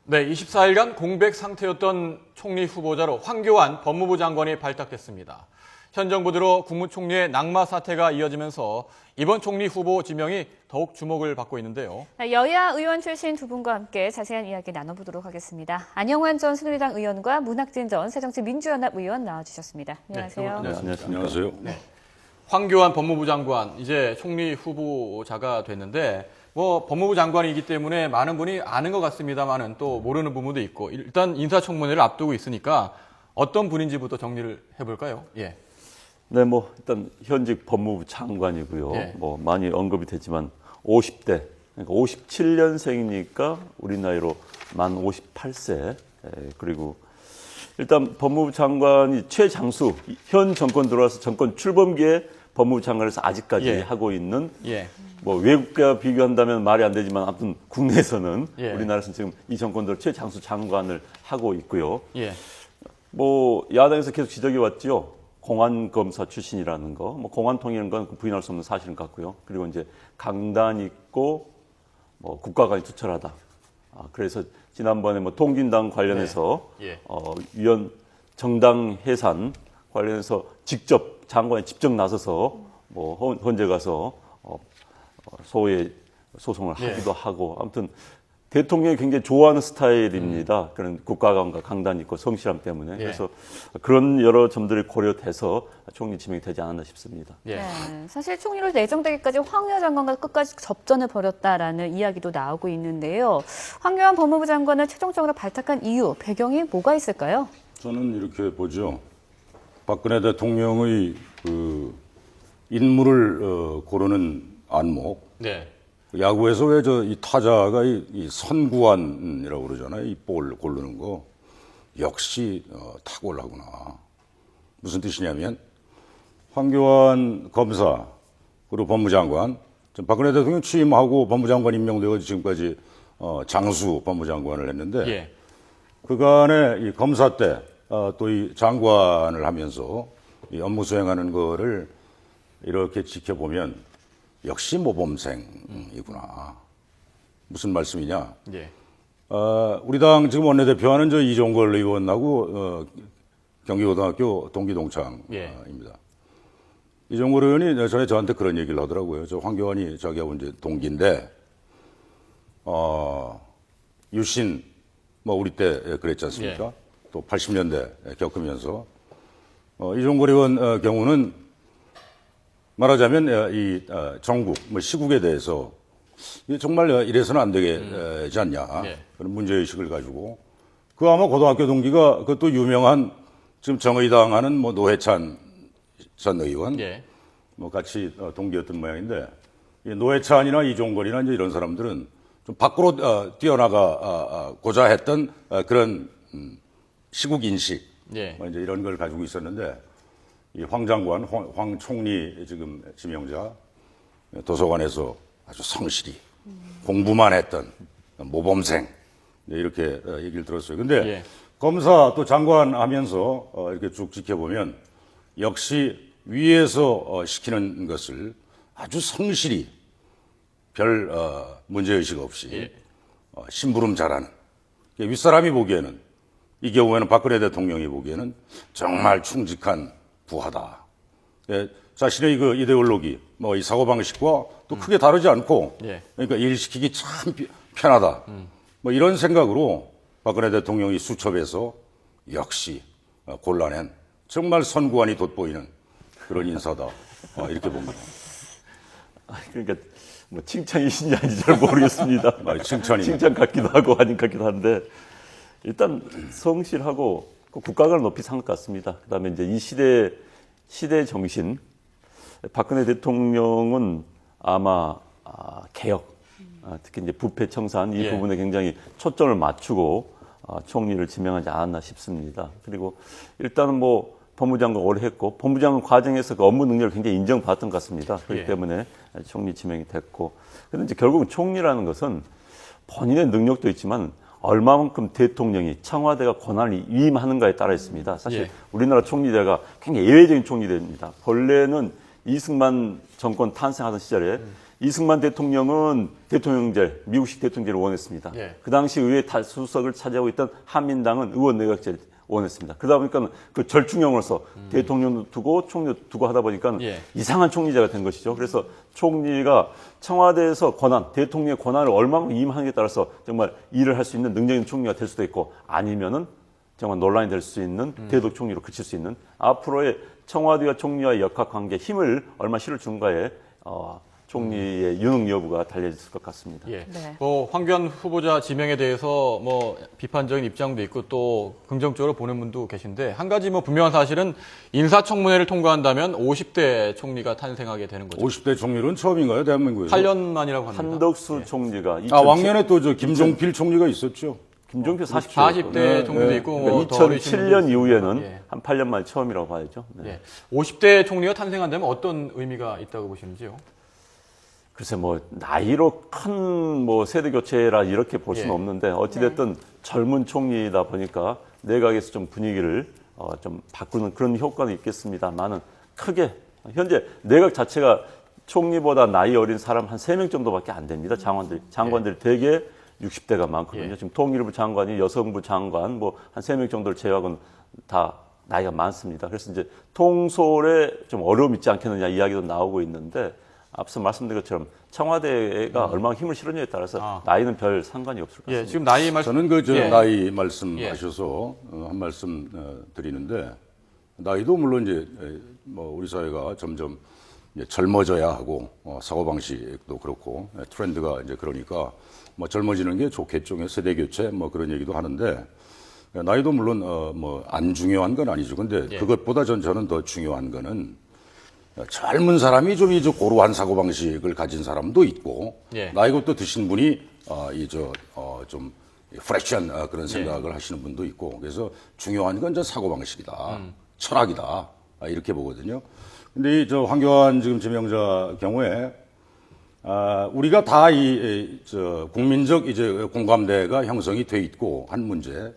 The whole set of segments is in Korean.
네, 24일간 공백 상태였던 총리 후보자로 황교안 법무부 장관이 발탁됐습니다. 현 정부대로 국무총리의 낙마 사태가 이어지면서 이번 총리 후보 지명이 더욱 주목을 받고 있는데요. 여야 의원 출신 두 분과 함께 자세한 이야기 나눠보도록 하겠습니다. 안영환 전 새누리당 의원과 문학진 전 새정치민주연합 의원 나와주셨습니다. 안녕하세요. 네, 안녕하세요. 네. 황교안 법무부 장관, 이제 총리 후보자가 됐는데 법무부 장관이기 때문에 많은 분이 아는 것 같습니다만은 또 모르는 부분도 있고 일단 인사청문회를 앞두고 있으니까 어떤 분인지부터 정리를 해볼까요? 예. 네, 일단 현직 법무부 장관이고요. 예. 많이 언급이 됐지만 50대, 그러니까 57년생이니까 우리 나이로 만 58세. 그리고 일단 법무부 장관이 최장수, 현 정권 들어와서 정권 출범기에 법무부 장관에서 아직까지 예. 하고 있는 예. 외국과 비교한다면 말이 안 되지만 아무튼 국내에서는 예. 우리나라에서는 지금 이 정권 들어 최장수 장관을 하고 있고요. 예. 야당에서 계속 지적해 왔죠. 공안검사 출신이라는 거. 공안통이라는 건 부인할 수 없는 사실인 것 같고요. 그리고 이제 강단 있고 국가관이 투철하다. 그래서 지난번에 동진당 관련해서 네. 예. 위원 정당 해산 관련해서 직접 장관이 직접 나서서 헌재 가서 소외 소송을 예. 하기도 하고 아무튼 대통령이 굉장히 좋아하는 스타일입니다. 그런 국가관과 강단 있고 성실함 때문에. 예. 그래서 그런 여러 점들이 고려돼서 총리 지명이 되지 않았나 싶습니다. 예. 네, 사실 총리로 내정되기까지 황교안 장관과 끝까지 접전을 벌였다라는 이야기도 나오고 있는데요. 황교안 법무부 장관을 최종적으로 발탁한 이유, 배경이 뭐가 있을까요? 저는 이렇게 보죠. 박근혜 대통령의 그 인물을 고르는 안목. 네. 야구에서 왜 이 타자가 이 선구안이라고 그러잖아요. 이 볼 고르는 거. 역시 탁월하구나. 무슨 뜻이냐면 황교안 검사 그리고 법무장관 박근혜 대통령 취임하고 법무장관 임명되고 지금까지 장수 법무장관을 했는데 예. 그간에 이 검사 때 또 이 장관을 하면서 이 업무 수행하는 거를 이렇게 지켜보면 역시 모범생이구나. 무슨 말씀이냐? 예. 우리 당 지금 원내대표하는 이종걸 의원하고 경기고등학교 동기동창입니다. 예. 이종걸 의원이 전에 저한테 그런 얘기를 하더라고요. 저 황교안이 자기하고 이제 동기인데 유신 우리 때 그랬지 않습니까? 예. 또 80년대 겪으면서 이종걸 의원 경우는 말하자면 이 정국, 시국에 대해서 정말 이래서는 안 되지 않냐 예. 그런 문제의식을 가지고 그 아마 고등학교 동기가 그것도 유명한 지금 정의당 하는 노회찬 전 의원 예. 같이 동기였던 모양인데 이 노회찬이나 이종걸이나 이제 이런 사람들은 좀 밖으로 뛰어나가고자 했던 그런 시국 인식 예. 이제 이런 걸 가지고 있었는데 이 황 장관, 황 총리 지금 지명자 도서관에서 아주 성실히 공부만 했던 모범생 이렇게 얘기를 들었어요. 근데 예. 검사 또 장관 하면서 이렇게 쭉 지켜보면 역시 위에서 시키는 것을 아주 성실히 별 문제의식 없이 예. 심부름 잘하는 윗사람이 보기에는 이 경우에는 박근혜 대통령이 보기에는 정말 충직한 부하다. 자신의 그 이데올로기, 이 사고방식과 또 크게 다르지 않고, 예. 그러니까 일 시키기 참 편하다. 이런 생각으로 박근혜 대통령이 수첩에서 역시 골라낸 정말 선구안이 돋보이는 그런 인사다. 이렇게 봅니다. 그러니까 칭찬이신지 아닌지 잘 모르겠습니다. 칭찬입니다. 칭찬 같기도 하고 아닌 같기도 한데 일단 성실하고 국가관을 높이 생각 같습니다. 그다음에 이제 이 시대 정신, 박근혜 대통령은 아마 개혁, 특히 이제 부패 청산 이 예. 부분에 굉장히 초점을 맞추고 총리를 지명하지 않았나 싶습니다. 그리고 일단은 법무장관 오래 했고 법무장관 과정에서 그 업무 능력을 굉장히 인정받았던 것 같습니다. 그렇기 예. 때문에 총리 지명이 됐고, 그런데 이제 결국은 총리라는 것은 본인의 능력도 있지만 얼마만큼 대통령이 청와대가 권한을 위임하는가에 따라 있습니다. 사실 예. 우리나라 총리대가 굉장히 예외적인 총리대입니다. 본래는 이승만 정권 탄생하던 시절에 이승만 대통령은 대통령제, 미국식 대통령제를 원했습니다. 예. 그 당시 의회 다수석을 차지하고 있던 한민당은 의원 내각제를 원했습니다. 그러다 보니까 그 절충형으로서 대통령도 두고 총리도 두고 하다 보니까 예. 이상한 총리제가 된 것이죠. 그래서 총리가 청와대에서 권한, 대통령의 권한을 얼마만큼 임하느냐에 따라서 정말 일을 할 수 있는 능력 있는 총리가 될 수도 있고 아니면은 정말 논란이 될 수 있는 대독 총리로 그칠 수 있는 앞으로의 청와대와 총리와의 역학관계 힘을 얼마 실을 준가에 총리의 유능 여부가 달려있을 것 같습니다. 예. 네. 황교안 후보자 지명에 대해서 비판적인 입장도 있고 또 긍정적으로 보는 분도 계신데 한 가지 분명한 사실은 인사청문회를 통과한다면 50대 총리가 탄생하게 되는 거죠. 50대 총리는 처음인가요, 대한민국에서? 8년 만이라고 합니다. 한덕수 총리가 왕년에 또 김종필 총리가 있었죠. 김종필 40대 총리도 있고 그러니까 더 어리신 분도 2007년 이후에는 예. 한 8년 만에 처음이라고 봐야죠. 네. 예. 50대 총리가 탄생한다면 어떤 의미가 있다고 보시는지요? 글쎄 나이로 큰 세대 교체라 이렇게 볼 수는 예. 없는데 어찌됐든 젊은 총리다 보니까 내각에서 좀 분위기를 좀 바꾸는 그런 효과는 있겠습니다만은 크게 현재 내각 자체가 총리보다 나이 어린 사람 한 3명 정도밖에 안 됩니다. 장관들이 대개 60대가 많거든요. 예. 지금 통일부 장관이 여성부 장관 한 3명 정도를 제외하고는 다 나이가 많습니다. 그래서 이제 통솔에 좀 어려움이 있지 않겠느냐 이야기도 나오고 있는데 앞서 말씀드린 것처럼 청와대가 얼마나 힘을 실었냐에 따라서 나이는 별 상관이 없을 것 같습니다. 예, 지금 나이 말씀 저는 예. 나이 말씀하셔서 한 말씀 드리는데 나이도 물론 이제 우리 사회가 점점 이제 젊어져야 하고 사고방식도 그렇고 트렌드가 이제 그러니까 젊어지는 게 좋겠죠. 세대 교체 그런 얘기도 하는데 나이도 물론 안 중요한 건 아니죠. 근데 예. 그것보다 저는 더 중요한 거는 젊은 사람이 좀 고루한 사고방식을 가진 사람도 있고, 예. 나이가 또 드신 분이, 좀 프레시한 그런 생각을 하시는 분도 있고, 그래서 중요한 건 사고방식이다. 철학이다. 이렇게 보거든요. 근데 황교안 지금 지명자 경우에, 우리가 다 국민적 공감대가 형성이 돼 있고 한 문제,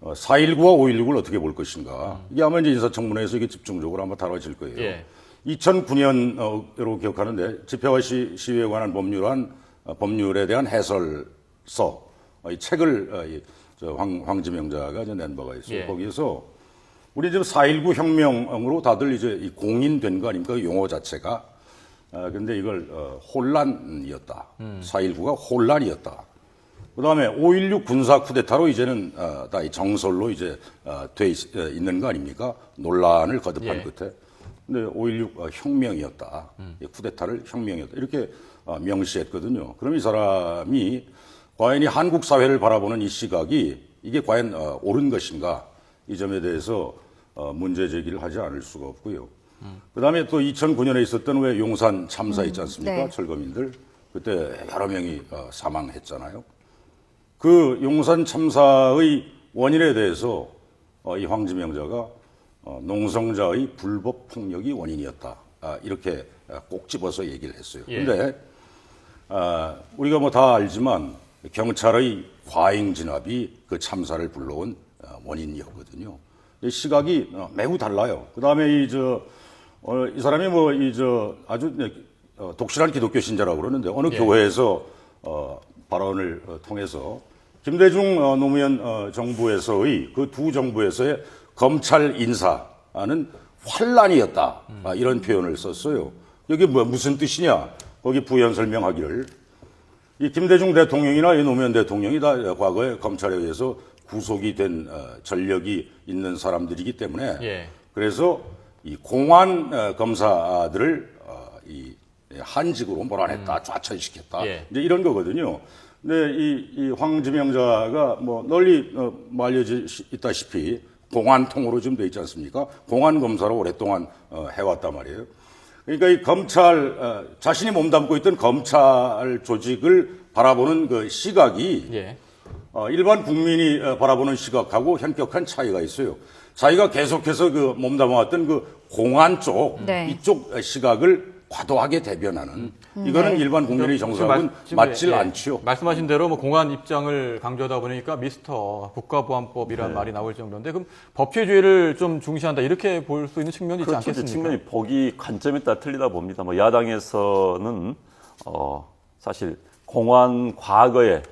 4.19와 5.16을 어떻게 볼 것인가. 이게 아마 인사청문회에서 이게 집중적으로 아마 다뤄질 거예요. 예. 2009년으로 기억하는데 집회와 시위에 관한 법률에 대한 해설서 이 책을 황지명자가 낸 바가 있어요. 예. 거기에서 우리 지금 4.19 혁명으로 다들 이제 공인된 거 아닙니까? 그 용어 자체가. 근데 이걸 혼란이었다. 4.19가 혼란이었다. 그다음에 5.16 군사 쿠데타로 이제는 다 정설로 이제 돼 있는 거 아닙니까? 논란을 거듭한 예. 끝에. 근데 5.16 혁명이었다. 쿠데타를 혁명이었다. 이렇게 명시했거든요. 그럼 이 사람이 과연 이 한국 사회를 바라보는 이 시각이 이게 과연 옳은 것인가? 이 점에 대해서 문제 제기를 하지 않을 수가 없고요. 그다음에 또 2009년에 있었던 왜 용산 참사 있지 않습니까? 네. 철거민들. 그때 여러 명이 사망했잖아요. 그 용산 참사의 원인에 대해서 이 황지명자가 농성자의 불법 폭력이 원인이었다. 이렇게 꼭 집어서 얘기를 했어요. 그런데 우리가 다 알지만 경찰의 과잉 진압이 그 참사를 불러온 원인이었거든요. 이 시각이 매우 달라요. 그다음에 이 사람이 아주 독실한 기독교 신자라고 그러는데 어느 교회에서 발언을 통해서 김대중 노무현 정부에서의 그 두 정부에서의 검찰 인사는 환란이었다. 이런 표현을 썼어요. 이게 무슨 뜻이냐? 거기 부연 설명하기를 이 김대중 대통령이나 이 노무현 대통령이 다 과거에 검찰에 의해서 구속이 된 전력이 있는 사람들이기 때문에 예. 그래서 이 공안 검사들을 이 한직으로 몰아냈다, 좌천시켰다. 예. 이제 이런 거거든요. 근데 이 황지명자가 널리 알려져 있다시피 공안통으로 좀 돼 있지 않습니까? 공안 검사로 오랫동안 해왔단 말이에요. 그러니까 이 검찰 자신이 몸담고 있던 검찰 조직을 바라보는 그 시각이 예. 일반 국민이 바라보는 시각하고 현격한 차이가 있어요. 자기가 계속해서 그 몸담아왔던 그 공안 쪽 네. 이쪽 시각을 과도하게 대변하는 이거는 일반 국민의 정서하고는 맞질 않죠. 말씀하신 대로 공안 입장을 강조하다 보니까 미스터 국가보안법이라는 말이 나올 정도인데 그럼 법치주의를 좀 중시한다 이렇게 볼 수 있는 측면이 있지 그렇죠. 않겠습니까? 측면이 보기 관점에 따라 틀리다 봅니다. 야당에서는 사실 공안 과거에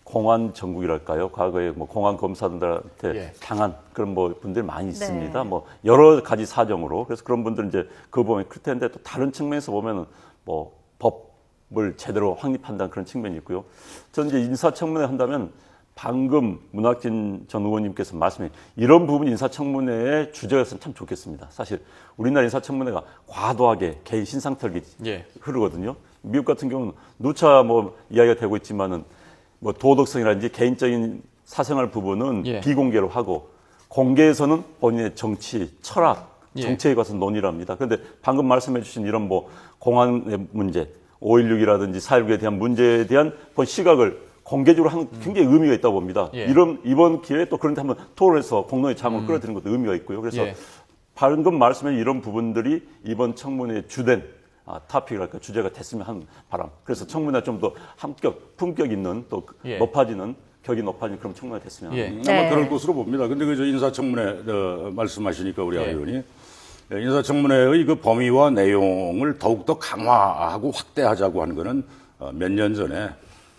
공안 정국이랄까요? 과거에 뭐 공안 검사들한테 예. 당한 그런 뭐 분들이 많이 있습니다. 네. 뭐 여러 가지 사정으로 그래서 그런 분들은 이제 그 부분이 클 텐데 또 다른 측면에서 보면은 뭐 법을 제대로 확립한다는 그런 측면이 있고요. 저는 이제 인사청문회 한다면 방금 문학진 전 의원님께서 말씀해 이런 부분 인사청문회의 주제였으면 참 좋겠습니다. 사실 우리나라 인사청문회가 과도하게 개인 신상털기 예. 흐르거든요. 미국 같은 경우는 누차 뭐 이야기가 되고 있지만은 뭐 도덕성이라든지 개인적인 사생활 부분은 예. 비공개로 하고 공개에서는 본인의 정치, 철학, 예. 정책에 관해서 논의를 합니다. 그런데 방금 말씀해 주신 이런 뭐 공안의 문제, 5.16이라든지 4.16에 대한 문제에 대한 본 시각을 공개적으로 하는 굉장히 의미가 있다고 봅니다. 예. 이번 기회에 또 그런데 한번 토론해서 공론의 장을 끌어들이는 것도 의미가 있고요. 그래서 예. 방금 말씀해 이런 부분들이 이번 청문회의 주된 토픽이랄까 주제가 됐으면 하는 바람. 그래서 청문회 좀 더 품격 있는 또 예. 높아지는 격이 높아지는 그런 청문회 됐으면 예. 합니다. 아마 네. 그럴 것으로 봅니다. 근데 그 인사청문회 말씀하시니까 우리 하 예. 의원이 인사청문회의 그 범위와 내용을 더욱더 강화하고 확대하자고 한 거는 몇 년 전에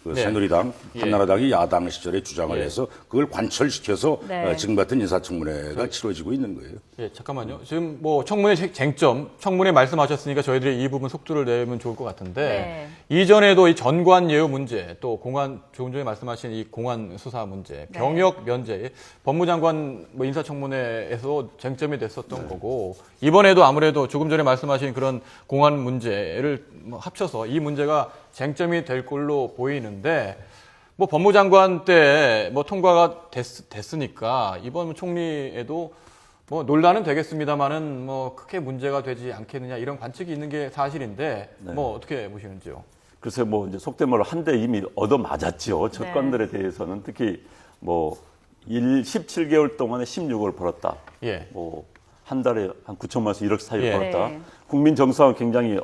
그 네. 새누리당, 예. 한나라당이 야당 시절에 주장을 예. 해서 그걸 관철시켜서 네. 지금 같은 인사청문회가 치러지고 있는 거예요. 예, 잠깐만요. 지금 뭐 청문회 쟁점, 청문회 말씀하셨으니까 저희들이 이 부분 속도를 내면 좋을 것 같은데 이전에도 이 전관 예우 문제, 또 공안 조금 전에 말씀하신 이 공안 수사 문제, 병역 면제, 법무장관 뭐 인사청문회에서 쟁점이 됐었던 거고 이번에도 아무래도 조금 전에 말씀하신 그런 공안 문제를 뭐 합쳐서 이 문제가 쟁점이 될 걸로 보이는데. 뭐 법무장관 때 뭐 통과가 됐으니까 이번 총리에도 뭐 논란은 되겠습니다만은 뭐 크게 문제가 되지 않겠느냐 이런 관측이 있는 게 사실인데 뭐 어떻게 보시는지요? 글쎄 뭐 이제 속된 말로 한 대 이미 얻어 맞았죠. 적관들에 대해서는 특히 뭐 17개월 동안에 16억을 벌었다. 예. 뭐 한 달에 한 9천만 원에서 1억 사이를 예. 벌었다. 네. 국민 정서와 굉장히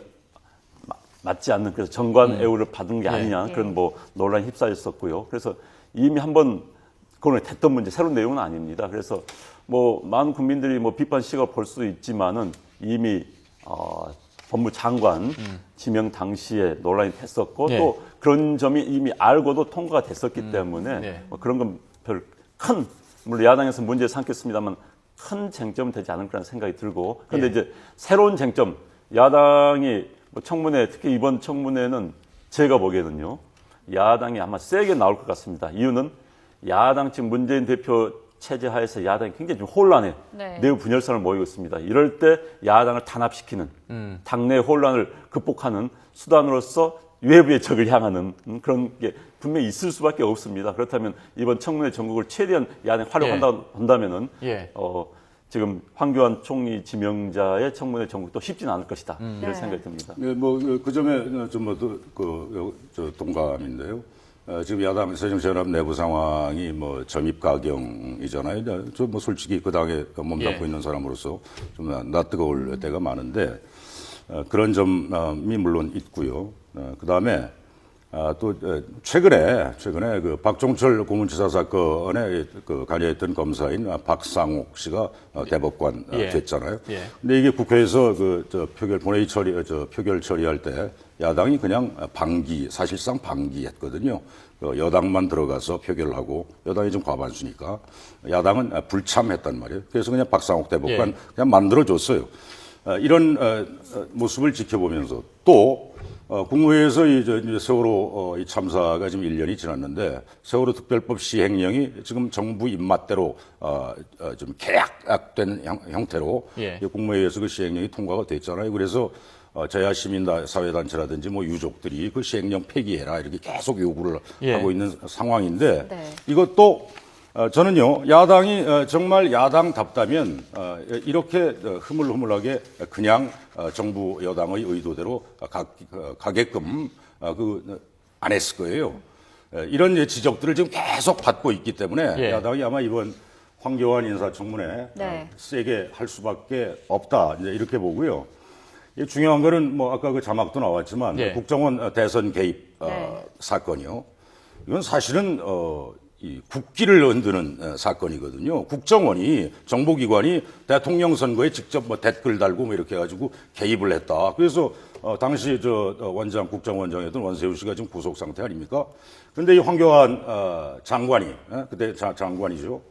맞지 않는 그래서 정관 애우를 받은 게 아니냐 그런 뭐 논란이 휩싸였었고요. 그래서 이미 한번 그건 됐던 문제 새로운 내용은 아닙니다. 그래서 뭐 많은 국민들이 뭐 비판 시각을 볼 수도 있지만은 이미 법무장관 지명 당시에 논란이 됐었고 네. 또 그런 점이 이미 알고도 통과가 됐었기 때문에 네. 뭐 그런 건 별 큰 물론 야당에서 문제 삼겠습니다만 큰 쟁점은 되지 않을 거라는 생각이 들고 그런데 예. 이제 새로운 쟁점 야당이 뭐 청문회 특히 이번 청문회는 제가 보기에는요 야당이 아마 세게 나올 것 같습니다. 이유는 야당 지금 문재인 대표 체제 하에서 야당이 굉장히 좀 혼란해 네. 내부 분열선을 모이고 있습니다. 이럴 때 야당을 단합시키는 당내 혼란을 극복하는 수단으로서 외부의 적을 향하는 그런 게 분명히 있을 수밖에 없습니다. 그렇다면 이번 청문회 전국을 최대한 야당이 활용한다면은 예. 지금 황교안 총리 지명자의 청문회 전국도 쉽지는 않을 것이다 이런 네. 생각이 듭니다. 네, 뭐그 점에 저 동감인데요. 지금 야당 새정치연합 내부 상황이 뭐 점입 가경이잖아요. 저 뭐 솔직히 그 당에 몸담고 예. 있는 사람으로서 좀 낯뜨거울 때가 많은데 그런 점이 물론 있고요. 그 다음에 또 최근에 그 박종철 고문치사 사건에 그 관여했던 검사인 박상옥 씨가 대법관 예. 됐잖아요. 예. 근데 이게 국회에서 본회의 표결 처리할 때 야당이 그냥 사실상 방기했거든요. 여당만 들어가서 표결하고 여당이 좀 과반수니까 야당은 불참했단 말이에요. 그래서 그냥 박상옥 대법관 예. 그냥 만들어줬어요. 이런 모습을 지켜보면서 또 국무회에서 이제 세월호 이 참사가 지금 1년이 지났는데 세월호 특별법 시행령이 지금 정부 입맛대로 좀 계약된 형태로 예. 국무회에서 그 시행령이 통과가 됐잖아요. 그래서 저야 시민 사회단체라든지 뭐 유족들이 그 시행령 폐기해라 이렇게 계속 요구를 예. 하고 있는 상황인데 네. 이것도 저는요 야당이 정말 야당답다면 이렇게 흐물흐물하게 그냥 정부 여당의 의도대로 가게끔 안 했을 거예요. 이런 지적들을 지금 계속 받고 있기 때문에 예. 야당이 아마 이번 황교안 인사청문회 네. 세게 할 수밖에 없다 이제 이렇게 보고요. 중요한 거는 뭐 아까 그 자막도 나왔지만 예. 국정원 대선 개입 네. 사건이요. 이건 사실은 이 국기를 흔드는 사건이거든요. 국정원이 정보기관이 대통령 선거에 직접 뭐 댓글 달고 뭐 이렇게 해가지고 개입을 했다. 그래서 당시 원장, 국정원장이었던 원세훈 씨가 지금 구속 상태 아닙니까? 근데 이 황교안 장관이, 그때 장관이죠.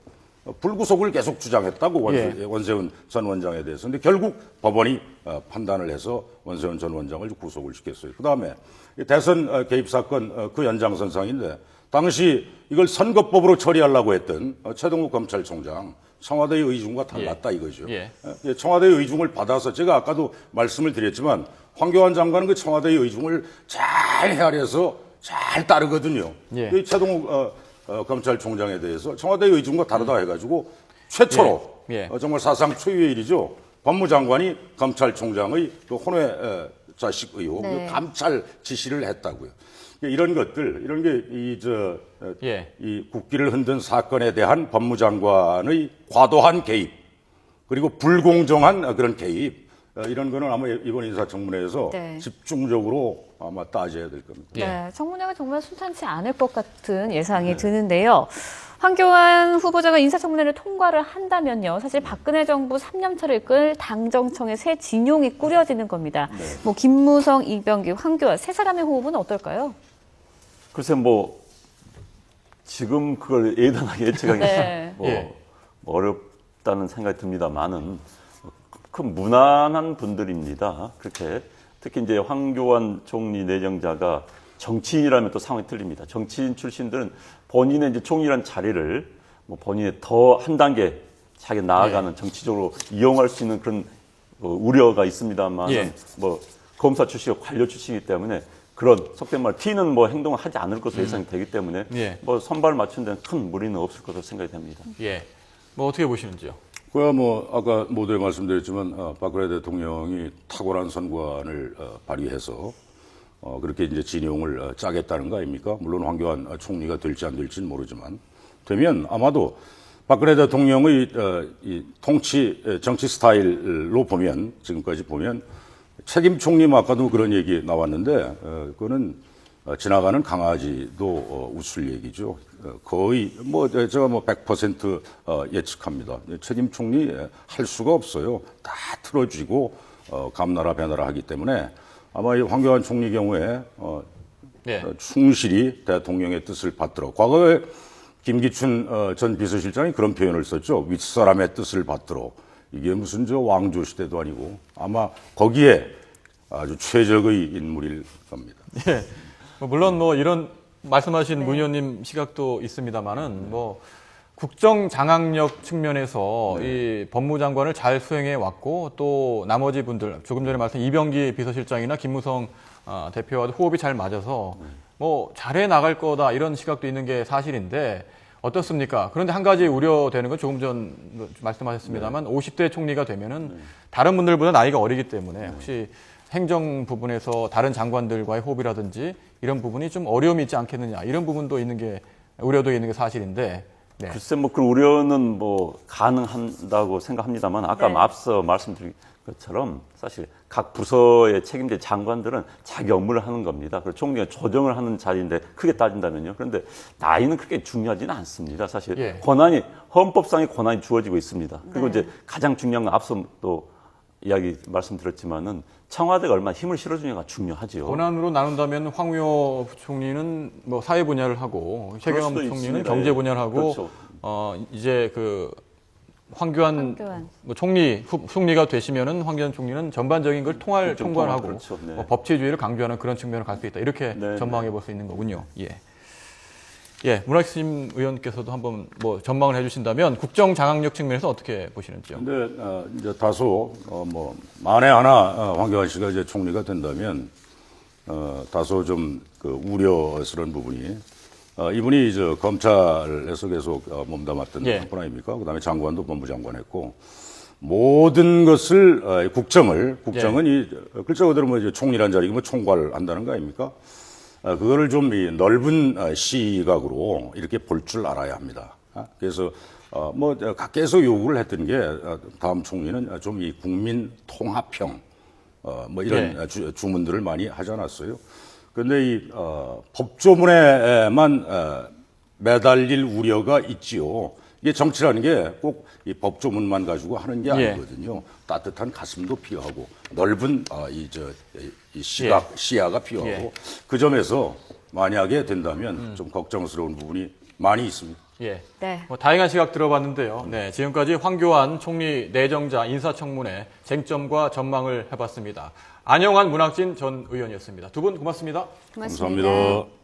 불구속을 계속 주장했다고 원세훈 전 원장에 대해서. 근데 결국 법원이 판단을 해서 원세훈 전 원장을 구속을 시켰어요. 그 다음에 대선 개입 사건 그 연장선상인데 당시 이걸 선거법으로 처리하려고 했던 최동욱 검찰총장 청와대의 의중과 달랐다 이거죠. 청와대의 의중을 받아서 제가 아까도 말씀을 드렸지만 황교안 장관은 그 청와대의 의중을 잘 헤아려서 잘 따르거든요. 이 최동욱 검찰총장에 대해서 청와대의 의중과 다르다 해가지고 최초로 정말 사상 초유의 일이죠. 법무장관이 검찰총장의 그 혼외 자식 의혹 감찰 지시를 했다고요. 이런 것들, 이런 게 이 국기를 흔든 사건에 대한 법무장관의 과도한 개입 그리고 불공정한 그런 개입 이런 거는 아마 이번 인사청문회에서 집중적으로 아마 따져야 될 겁니다. 네, 청문회가 정말 순탄치 않을 것 같은 예상이 드는데요. 황교안 후보자가 인사청문회를 통과를 한다면요. 사실 박근혜 정부 3년차를 이끌 당정청의 새 진용이 꾸려지는 겁니다. 뭐 김무성, 이병기, 황교안 세 사람의 호흡은 어떨까요? 글쎄 지금 그걸 예단하기 예측하기 어렵다는 생각이 듭니다만은 큰 무난한 분들입니다. 그렇게 특히 이제 황교안 총리 내정자가 정치인이라면 또 상황이 틀립니다. 정치인 출신들은 본인의 이제 총리란 자리를 본인의 더 한 단계 자기 나아가는 정치적으로 이용할 수 있는 그런 우려가 있습니다만 검사 출신이고 관료 출신이기 때문에 그런 속된 말 튀는 행동을 하지 않을 것으로 예상이 되기 때문에 선발을 맞춘 데는 큰 무리는 없을 것으로 생각이 됩니다. 어떻게 보시는지요? 그야 아까 모두에 말씀드렸지만 박근혜 대통령이 탁월한 선관을 발휘해서 그렇게 이제 진용을 짜겠다는 거 아닙니까? 물론 황교안 총리가 될지 안 될지는 모르지만 되면 아마도 박근혜 대통령의 이 정치 스타일로 보면 지금까지 보면 책임 총리 아까도 그런 얘기 나왔는데 그거는 지나가는 강아지도 웃을 얘기죠. 거의 제가 100% 예측합니다. 책임 총리 할 수가 없어요. 다 틀어지고 감나라 배나라 하기 때문에 아마 이 황교안 총리 경우에 충실히 대통령의 뜻을 받들어. 과거에 김기춘 전 비서실장이 그런 표현을 썼죠. 윗사람의 뜻을 받들어. 이게 무슨 왕조 시대도 아니고 아마 거기에 아주 최적의 인물일 겁니다. 물론 이런 말씀하신 문 의원님 시각도 있습니다만은 국정 장악력 측면에서 이 법무장관을 잘 수행해 왔고 또 나머지 분들 조금 전에 말씀한 이병기 비서실장이나 김무성 대표와도 호흡이 잘 맞아서 잘해 나갈 거다 이런 시각도 있는 게 사실인데 어떻습니까? 그런데 한 가지 우려되는 건 조금 전 말씀하셨습니다만 50대 총리가 되면은 다른 분들보다 나이가 어리기 때문에 혹시 행정 부분에서 다른 장관들과의 호흡이라든지 이런 부분이 좀 어려움이 있지 않겠느냐 이런 부분도 있는 게 우려도 있는 게 사실인데 글쎄 그 우려는 가능한다고 생각합니다만 아까 앞서 말씀드린 것처럼 사실 각 부서의 책임자 장관들은 자기 업무를 하는 겁니다. 그리고 총리가 조정을 하는 자리인데 크게 따진다면요. 그런데 나이는 그렇게 중요하지는 않습니다. 사실 권한이 헌법상의 권한이 주어지고 있습니다. 그리고 이제 가장 중요한 건 앞서 또 이야기 말씀드렸지만은 청와대가 얼마나 힘을 실어주냐가 중요하죠. 권한으로 나눈다면 황우여 총리는 사회 분야를 하고 최경환 총리는 경제 분야를 하고 이제 황교안 총리가 되시면은 황교안 총리는 전반적인 걸 총괄하고 법치주의를 강조하는 그런 측면을 갈 수 있다. 이렇게 전망해 볼 수 있는 거군요. 문학심 의원께서도 한번 전망을 해주신다면 국정 장악력 측면에서 어떻게 보시는지요? 근데 이제 다소 만에 하나 황교안 씨가 이제 총리가 된다면 다소 좀 우려스러운 부분이 이분이 이제 검찰에서 계속 몸담았던 분 아닙니까? 그다음에 장관도 법무장관 했고 모든 것을 국정은 이 글자 그대로 이제 총리란 자리가 총괄한다는 거 아닙니까? 그거를 좀 넓은 시각으로 이렇게 볼 줄 알아야 합니다. 그래서 계속 요구를 했던 게 다음 총리는 좀 이 국민 통합형 이런 주문들을 많이 하지 않았어요. 그런데 이 법조문에만 매달릴 우려가 있지요. 이게 정치라는 게 꼭 이 법조문만 가지고 하는 게 예. 아니거든요. 따뜻한 가슴도 필요하고 넓은 이 시야가 필요하고 예. 그 점에서 만약에 된다면 좀 걱정스러운 부분이 많이 있습니다. 예. 네. 다양한 시각 들어봤는데요. 네, 지금까지 황교안 총리 내정자 인사청문회 쟁점과 전망을 해봤습니다. 안영환 문학진 전 의원이었습니다. 두 분 고맙습니다. 고맙습니다. 감사합니다.